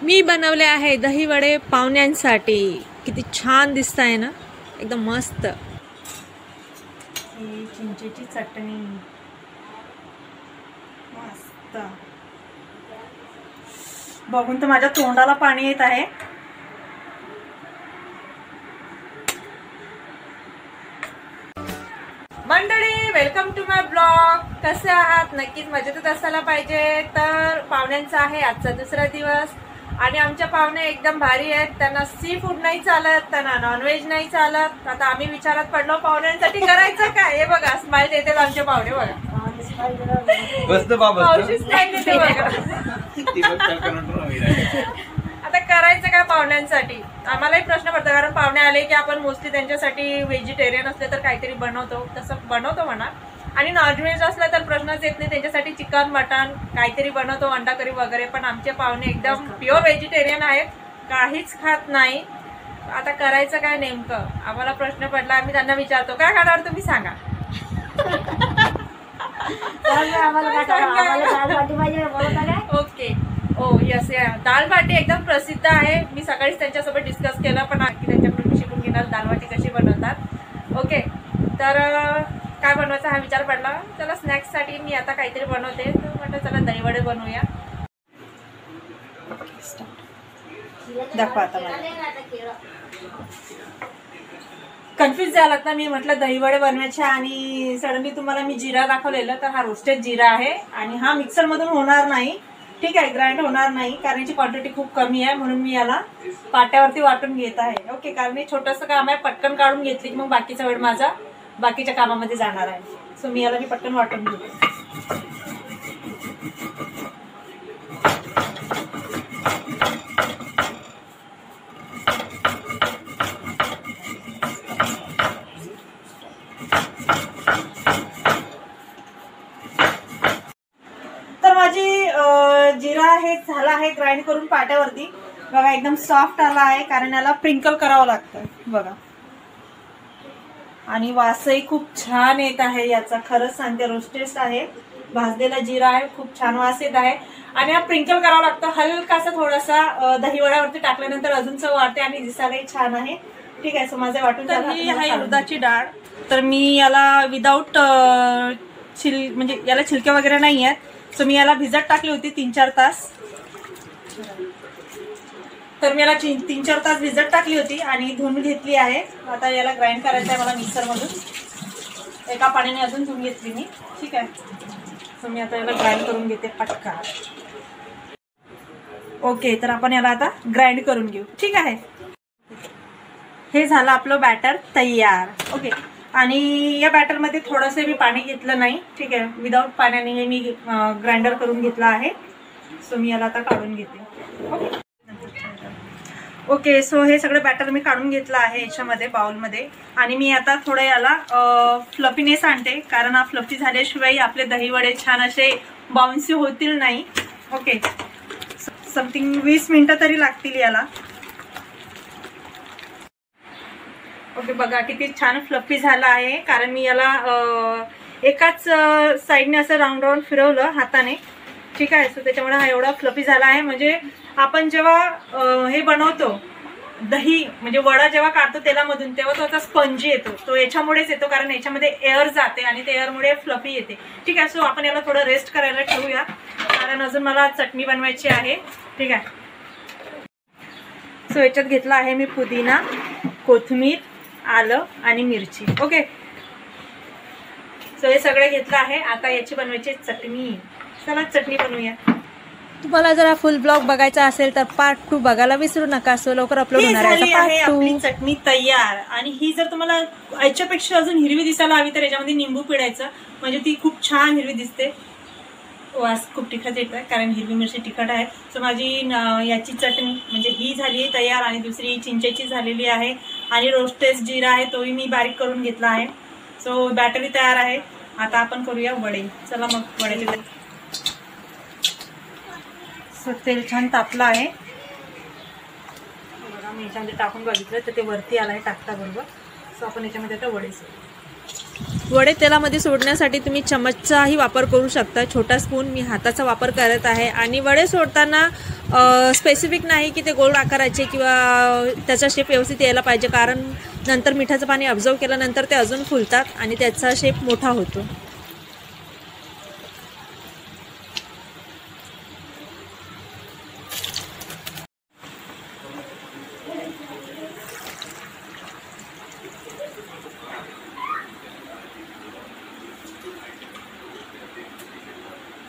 मी बनवले आहे दही वडे पाहुण्यांसाठी. किती छान दिसत आहे ना, एकदम मस्त. चिंचेची चटणी मस्त. बघून तर माझ्या तोंडाला पाणी येत आहे. मंडळी, वेलकम टू माय ब्लॉग. कसे आहात? नक्कीच मजेतच असायला पाहिजे. तर पाहुण्यांचा आहे आजचा दुसरा दिवस आणि आमच्या पाहुणे एकदम भारी आहेत. त्यांना सी फूड नाही चालत, त्यांना नॉनव्हेज नाही चालत. आता आम्ही विचारात पडलो पाहुण्यांसाठी करायचं काय. हे बघा, स्माइल देतात आमचे पाहुणे. बघा मावशी स्माइल देते बघा. आता करायचं काय पाहुण्यांसाठी. आम्हालाही प्रश्न पडतो, कारण पाहुणे आले की आपण मोस्टली त्यांच्यासाठी व्हेजिटेरियन असले तर काहीतरी बनवतो, तसं बनवतो म्हणा. आणि नॉनव्हेज असलं तर प्रश्नच येत नाही, त्यांच्यासाठी चिकन मटन काहीतरी बनवतो, अंडा करी वगैरे. पण आमचे पाहुणे एकदम प्युअर व्हेजिटेरियन आहेत, काहीच खात नाही. आता करायचं काय नेमकं, आम्हाला प्रश्न पडला. आम्ही त्यांना विचारतो, काय खाणार तुम्ही सांगा. ओके. ओ यस, दाल बाटी एकदम प्रसिद्ध आहे. मी सकाळीच त्यांच्यासोबत डिस्कस केलं, पण आणखी त्यांच्याकडून मी शिकून घेणार दाल बाटी कशी बनवतात. ओके, तर काय बनवायचा हा विचार पडला. चला स्नॅक्ससाठी मी आता काहीतरी बनवते, तर म्हटलं चला दहीवडे बनवूया. दाखवा आता मला. कन्फ्युज झालात ना. मी म्हटलं दहीवडे बनवायचे आणि सडनली तुम्हाला मी जिरा दाखवलेलं, तर हा रोस्टेड जिरा आहे आणि हा मिक्सर मधून होणार नाही. ठीक आहे, ग्राइंड होणार नाही कारण याची क्वांटिटी खूप कमी आहे, म्हणून मी याला पाट्यावरती वाटून घेत आहे. ओके, कारण हे छोटंसं काम आहे, पटकन काढून घेतली की मग बाकीचा वेळ माझा बाकीच्या कामामध्ये जाणार आहे. सो मी याला पटकन वाटून घेते. तर माझी जिरा हे झाला आहे ग्राइंड करून पाट्यावरती. बघा एकदम सॉफ्ट आला आहे, कारण याला प्रिंकल करावं लागतं. बघा, आणि वासही खूप छान येत आहे याचा. खरंच सांगते, रोस्टेड आहे, भाजलेला जिरा आहे, खूप छान वास येत आहे. आणि हा प्रिंकल करावं लागतं हलकासा, थोडासा दहीवड्यावरती टाकल्यानंतर अजून चव वाढते आणि दिसायलाही छान आहे. ठीक आहे, सो माझं वाटून झालं. ही आहे उडदाची डाळ. तर मी याला विदाऊट म्हणजे याला छिलके वगैरे नाही आहेत, सो मी याला भिजत टाकली होती 3-4 तास. तर मी याला 3-4 तास भिजत टाकली होती आणि धुवून घेतली आहे. आता याला ग्राइंड करायचं आहे मला मिक्सरमधून. एका पाण्याने अजून धुवून घेतली मी. ठीक आहे, सो मी आता याला ग्राइंड करून घेते पटकन. ओके, तर आपण याला आता ग्राइंड करून घेऊ. ठीक आहे, हे झालं आपलं बॅटर तयार. ओके, आणि या बॅटरमध्ये थोडंसं मी पाणी घेतलं नाही. ठीक आहे, विदाऊट पाण्याने हे मी ग्राइंडर करून घेतलं आहे. सो मी याला आता काढून घेते. ओके, सो हे सगळं बॅटर मी काढून घेतलं आहे याच्यामध्ये, बाउलमध्ये. आणि मी आता थोडं याला फ्लफीनेस आणते, कारण हा फ्लफी झाल्याशिवाय आपले दहीवडे छान असे बाउन्सी होतील नाही. ओके, समथिंग 20 मिनिटं तरी लागतील याला. ओके, बघा किती छान फ्लफी झाला आहे, कारण मी याला एकाच साईडने असं राऊंड राऊंड फिरवलं हाताने. ठीक आहे, सो त्याच्यामुळे हा एवढा फ्लफी झाला आहे. म्हणजे आपण जेव्हा हे बनवतो दही, म्हणजे वडा जेव्हा काढतो तेलामधून, तेव्हा तो आता स्पंजी येतो. तो याच्यामुळेच येतो, कारण याच्यामध्ये एअर जाते आणि ते एअरमुळे फ्लफी येते. ठीक आहे, सो आपण याला थोडं रेस्ट करायला ठेवूया, कारण अजून मला चटणी बनवायची आहे. ठीक आहे, सो याच्यात घेतला आहे मी पुदिना, कोथिंबीर, आलं आणि मिरची. ओके, सो हे सगळं घेतलं आहे. आता याची बनवायची चटणी. चला चटणी बनवूया. तुम्हाला जर फुल ब्लॉग बघायचा असेल तर पार्ट 2 बघायला विसरू नका. सो लवकर अपलोड होणार आहे आपली चटणी तयार. आणि ही जर तुम्हाला याच्यापेक्षा अजून हिरवी दिसायला हवी तर याच्यामध्ये निंबू पिळायचं, म्हणजे ती खूप छान हिरवी दिसते. वास खूप तिखट येतं, कारण हिरवी मिरची तिखट आहे. सो माझी याची चटणी म्हणजे ही झाली तयार. आणि दुसरी चिंचेची झालेली आहे आणि रोस्टेड जिरा आहे, तोही मी बारीक करून घेतला आहे. सो बॅटरी तयार आहे. आता आपण करूया वडे. चला मग वड्याचे. सो तेल छान तापलं आहे. बघा, मी याच्यामध्ये टाकून बघितलं तर ते वरती आलं आहे टाकता बरोबर. सो आपण याच्यामध्ये आता वडे वडे तेलामध्ये सोडण्यासाठी तुम्ही चमचाही वापर करू शकता, छोटा स्पून. मी हाताचा वापर करत आहे. आणि वडे सोडताना स्पेसिफिक नाही की ते गोल आकाराचे किंवा त्याचा शेप व्यवस्थित यायला पाहिजे, कारण नंतर मिठाचं पाणी ऑब्झर्व केल्यानंतर ते अजून फुलतात आणि त्याचा शेप मोठा होतो.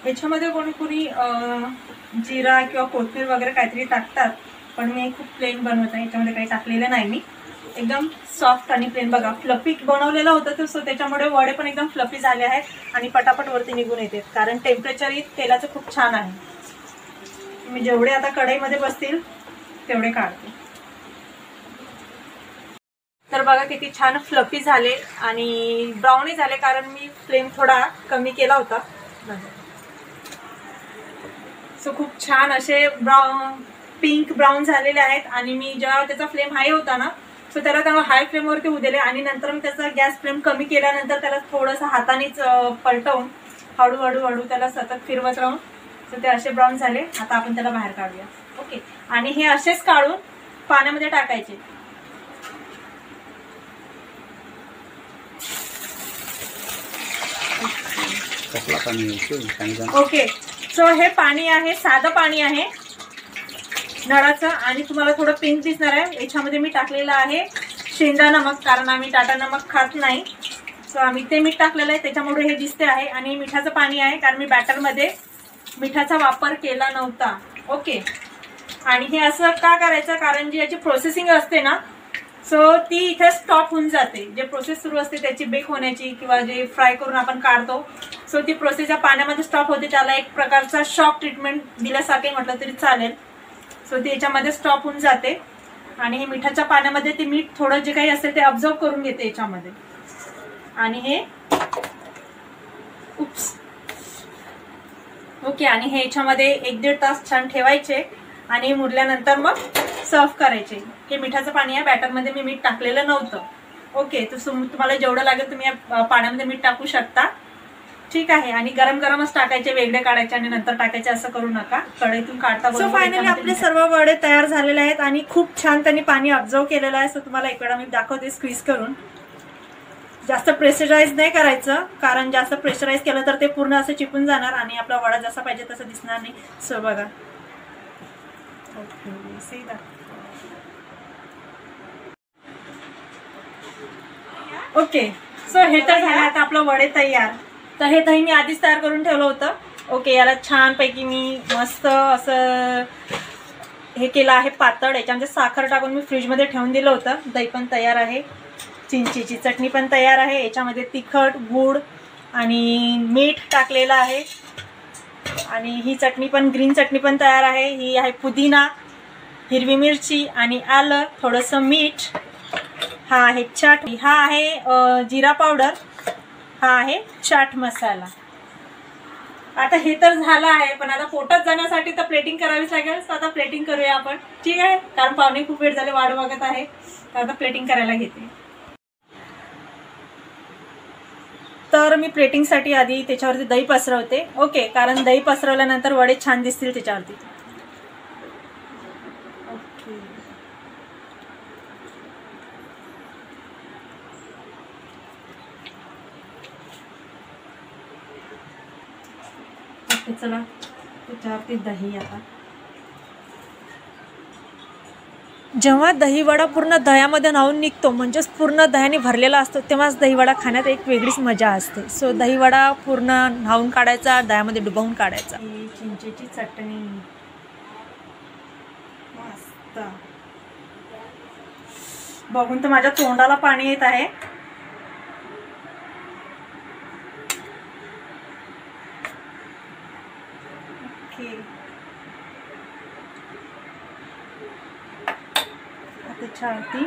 ह्याच्यामध्ये कोणी कोणी जिरा किंवा कोथिंबीर वगैरे काहीतरी टाकतात, पण मी खूप प्लेन बनवत आहे. याच्यामध्ये काही टाकलेलं नाही मी. एकदम सॉफ्ट आणि प्लेन. बघा, फ्लफी बनवलेलं होतं तर त्याच्यामुळे वडे पण एकदम फ्लफी झाले आहेत आणि पटापट वरती निघून येते, कारण टेम्परेचरही तेलाचं खूप छान आहे. मी जेवढे आता कढईमध्ये बसतील तेवढे काढते. तर बघा किती छान फ्लफी झाले आणि ब्राऊनही झाले, कारण मी फ्लेम थोडा कमी केला होता. सो खूप छान असे पिंक ब्राऊन झालेले आहेत. आणि मी जेव्हा त्याचा फ्लेम हाय होता ना, सो त्याला तेव्हा हाय फ्लेमवरती होऊ दिले आणि नंतर मी त्याचा गॅस फ्लेम कमी केल्यानंतर त्याला थोडंसं हातानेच पलटवून हळूहळू त्याला सतत फिरवत राहून सो ते असे ब्राऊन झाले. आता आपण त्याला बाहेर काढूया. ओके. आणि हे असेच काढून पाण्यामध्ये टाकायचे. ओके. सो हे पाणी आहे, साधं पाणी आहे नळाचं, आणि तुम्हाला थोडं पिंक दिसणार आहे. याच्यामध्ये मी टाकलेलं आहे शेंदा नमक, कारण आम्ही टाटा नमक खात नाही. सो आम्ही ते मीठ टाकलेलं आहे, त्याच्यामुळे हे दिसते आहे. आणि मिठाचं पाणी आहे, कारण मी बॅटरमध्ये मिठाचा वापर केला नव्हता. ओके. आणि हे असं का करायचं, कारण जी याची प्रोसेसिंग असते ना, सो ती इथे स्टॉप होऊन जाते. जे प्रोसेस सुरू असते त्याची बेक होण्याची किंवा जे फ्राय करून आपण काढतो, सो ती प्रोसेस या पाण्यामध्ये स्टॉप होते. त्याला एक प्रकारचा शॉक ट्रीटमेंट दिल्यासारखे म्हटलं तरी चालेल. सो ती याच्यामध्ये स्टॉप होऊन जाते आणि हे मिठाच्या पाण्यामध्ये ते मीठ थोडं जे काही असेल ते ऑब्झर्व करून घेते याच्यामध्ये. आणि हे ओके. आणि हे याच्यामध्ये 1-1.5 तास छान ठेवायचे आणि मुरल्यानंतर मग सर्व करायचे. हे मिठाचं पाणी आहे, बॅटरमध्ये मी मीठ टाकलेलं नव्हतं. ओके. तर तुम्हाला जेवढं लागेल तुम्ही या पाण्यामध्ये मीठ टाकू शकता. ठीक आहे. आणि गरम गरमच टाकायचे, वेगळे काढायचे आणि नंतर टाकायचे असं करू नका, कढईतून काढता. सो फायनली आपले सर्व वडे तयार झालेले आहेत आणि खूप छान त्यांनी पाणी ऑब्झर्व केलेलं आहे. सो तुम्हाला एक वेळा मी दाखवते स्क्वीज करून. जास्त प्रेशराईज नाही करायचं, कारण जास्त प्रेशराईज केलं तर ते पूर्ण असं चिपून जाणार आणि आपला वडा जसा पाहिजे तसं दिसणार नाही. सो बघा. ओके. सो हे तर झालं. आता आपलं वडे तयार. तर हे दही मी आधीच तयार करून ठेवलं होतं. ओके. याला छानपैकी मी मस्त असं हे केलं आहे पातळ. याच्यामध्ये साखर टाकून मी फ्रीजमध्ये ठेवून दिलं होतं. दही पण तयार आहे, चिंचेची चटणी पण तयार आहे. याच्यामध्ये तिखट, गूळ आणि मीठ टाकलेलं आहे. आणि ही चटणी पण, ग्रीन चटणी पण तयार आहे. ही आहे पुदिना, हिरवी मिरची आणि आलं, थोडंसं मीठ. हा आहे चाट, हा आहे जिरा पावडर, हा आहे चाट मसाला. आता हे तर झालं आहे, पण आता पोटात जाण्यासाठी तर प्लेटिंग करावीच लागेल. तर आता प्लेटिंग करूया आपण. ठीक आहे, कारण पाहुणे खूप वेळ झाले वाट बघत आहे. तर आता प्लेटिंग करायला घेते. तर मी प्लेटिंगसाठी आधी त्याच्यावरती दही पसरवते. ओके. कारण दही पसरवल्यानंतर वडे छान दिसतील त्याच्यावरती. ओके. चला त्याच्यावरती दही. आता जेव्हा दहीवडा पूर्ण दह्यामध्ये न्हाऊन निघतो, म्हणजेच पूर्ण दह्याने भरलेला असतो, तेव्हाच दहीवडा खाण्यात एक वेगळीच मजा असते. सो दहीवडा पूर्ण न्हाऊन काढायचा, दह्यामध्ये डुबवून काढायचा. ही चिंचेची चटणी मस्त. बघून तर माझ्या तोंडाला पाणी येत आहे. ओके. त्याच्यावरती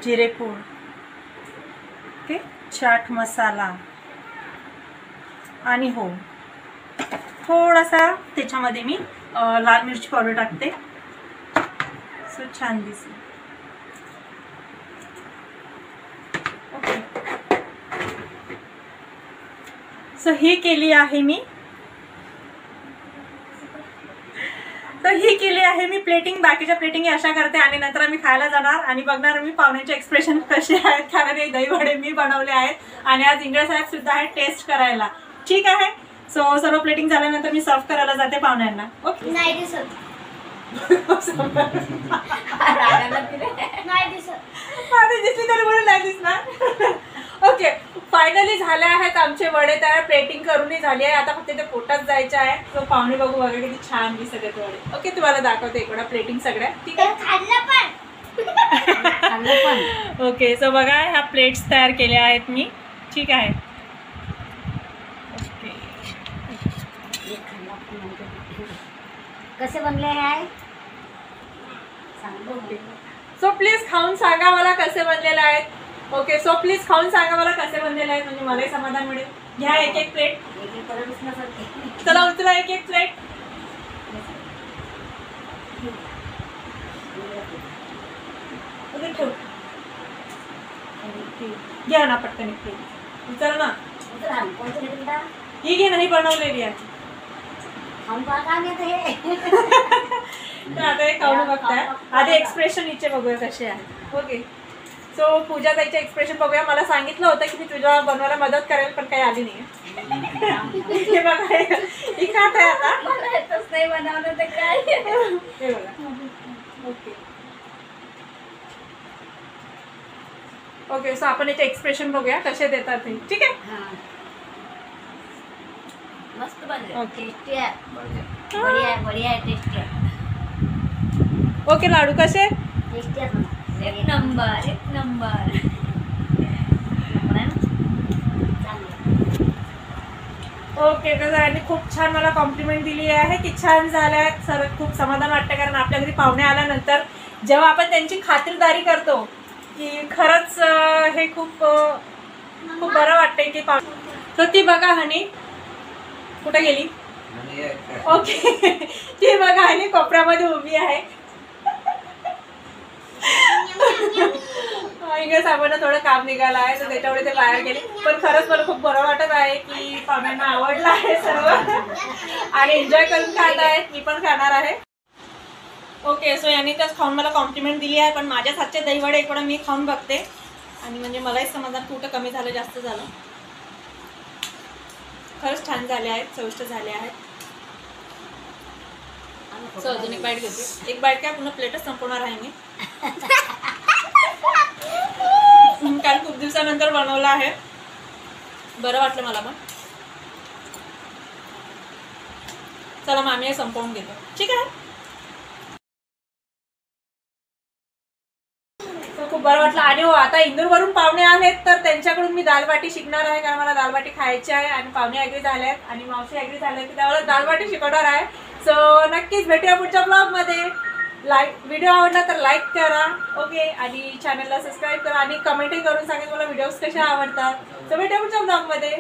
जिरेपूड, ओके, चाट मसाला आणि हो थोडासा त्याच्यामध्ये मी लाल मिरची पावडर टाकते. सो छान दिसेल. ओके. सो ही केली आहे मी. तर ही केली आहे मी प्लेटिंग. बाकीच्या प्लेटिंग अशा करते आणि नंतर आम्ही खायला जाणार आणि बघणार मी पाहुण्यांचे एक्सप्रेशन कसे आहेत, कारण हे दही वडे मी बनवले आहेत आणि आज इंद्र साहेब सुद्धा आहेत टेस्ट करायला. ठीक आहे. सो सर्व प्लेटिंग झाल्यानंतर मी सर्व करायला जाते पाहुण्यांना. ओके. नाही दिसत. नाही दिसत. माझी दिसली तरी म्हणून नाही दिसणार. ओके, फायनली झाले आहेत आमचे वडे तयार. प्लेटिंग करूनही झाली आहे. आता फक्त ते पोटात जायचे आहे. तो पाहुणे बघू बघा किती छान दिसत आहेत वडे. ओके, तुम्हाला दाखवते एक वेळा प्लेटिंग सगळ्या. ठीक आहे. ओके, सो बघा ह्या प्लेट्स तयार केल्या आहेत मी. ठीक आहे. ओके, कसे बनले आहे? सो प्लीज खाऊन सांगा मला कसे बनलेले आहेत. ओके, सो प्लीज खाऊन सांगा मला कसे बनलेले आहेत, म्हणजे मलाही समाधान मिळेल. घ्या एक एक प्लेट. चला उचला एक एक प्लेट. ठेव. घ्या ना पटकन एक प्लेट. उचला ना. ही घे, नाही बनवलेली आहे. आता हे खाऊन बघताय. आधी एक्सप्रेशन हिचे बघूया कसे आहे. ओके, सो पूजा ताईचे एक्सप्रेशन बघूया. मला सांगितलं होतं की मी तुझ्या बनवायला मदत करेल, पण काही आली नाही. हे बघा, ही खात आहे आता. नाही बनवलं तर काय. हे बघा. ओके ओके, सो आपण याचे एक्सप्रेशन बघूया कसे देतात ते. ठीक आहे. मस्त बनले. ओके. टेस्टी आहे. बढिया आहे, बढिया आहे, टेस्टी आहे. ओके, लाडू कसे? टेस्टी आहे. एक नंबर, एक नंबर. ओके, कसं आणि खूप छान मला कॉम्प्लिमेंट दिली आहे की छान झाल्या आहेत. सर खूप समाधान वाटतं, कारण आपल्या घरी पाहुणे आल्यानंतर जेव्हा आपण त्यांची खातिरदारी करतो की खरंच हे खूप खूप बरं वाटतंय की तर ती बघा हनी कुठे गेली. ओके, ती बघा हनी कोपऱ्यामध्ये उभी आहे. साहेबांना थोडं काम निघालं आहे, तर त्याच्यामुळे ते बाहेर गेले. पण खरंच मला खूप बरं वाटत आहे की पाहुण्यांना आवडलं आहे सर्व आणि एन्जॉय करून खात आहेत. मी पण खाणार आहे. ओके, सो यांनी त्याच खाऊन मला कॉम्प्लिमेंट दिली आहे, पण माझ्याच हातचे दहीवडे एक वेळा मी खाऊन बघते आणि म्हणजे मलाही समाधान कुठं कमी झालं जास्त झालं. खरंच छान झाले आहेत, चविष्ट झाले आहेत. सो अजून एक बाईट घेते. एक बाईट काय पूर्ण प्लेटच संपवणार आहे मी, कारण खूप दिवसानंतर बनवलं आहे. बरं वाटलं मला पण. चला मग आम्ही हे संपवून घेतो. ठीक आहे. खूप बरं वाटलं. आणि हो, आता इंदूरवरून पाहुणे आहेत तर त्यांच्याकडून मी दालबाटी शिकणार आहे, कारण मला दालबाटी खायची आहे आणि पाहुणे ॲग्री झाले आहेत आणि मावशी ॲग्री झाले आहेत की त्याला दालबाटी शिकवणार आहे. सो नक्कीच भेटूया पुढच्या ब्लॉगमध्ये. व्हिडिओ आवडला तर लाईक करा. ओके, आणि चॅनलला सबस्क्राईब करा आणि कमेंटही करून सांगा मला व्हिडिओज कशा आवडतात. सो भेटूया पुढच्या ब्लॉगमध्ये.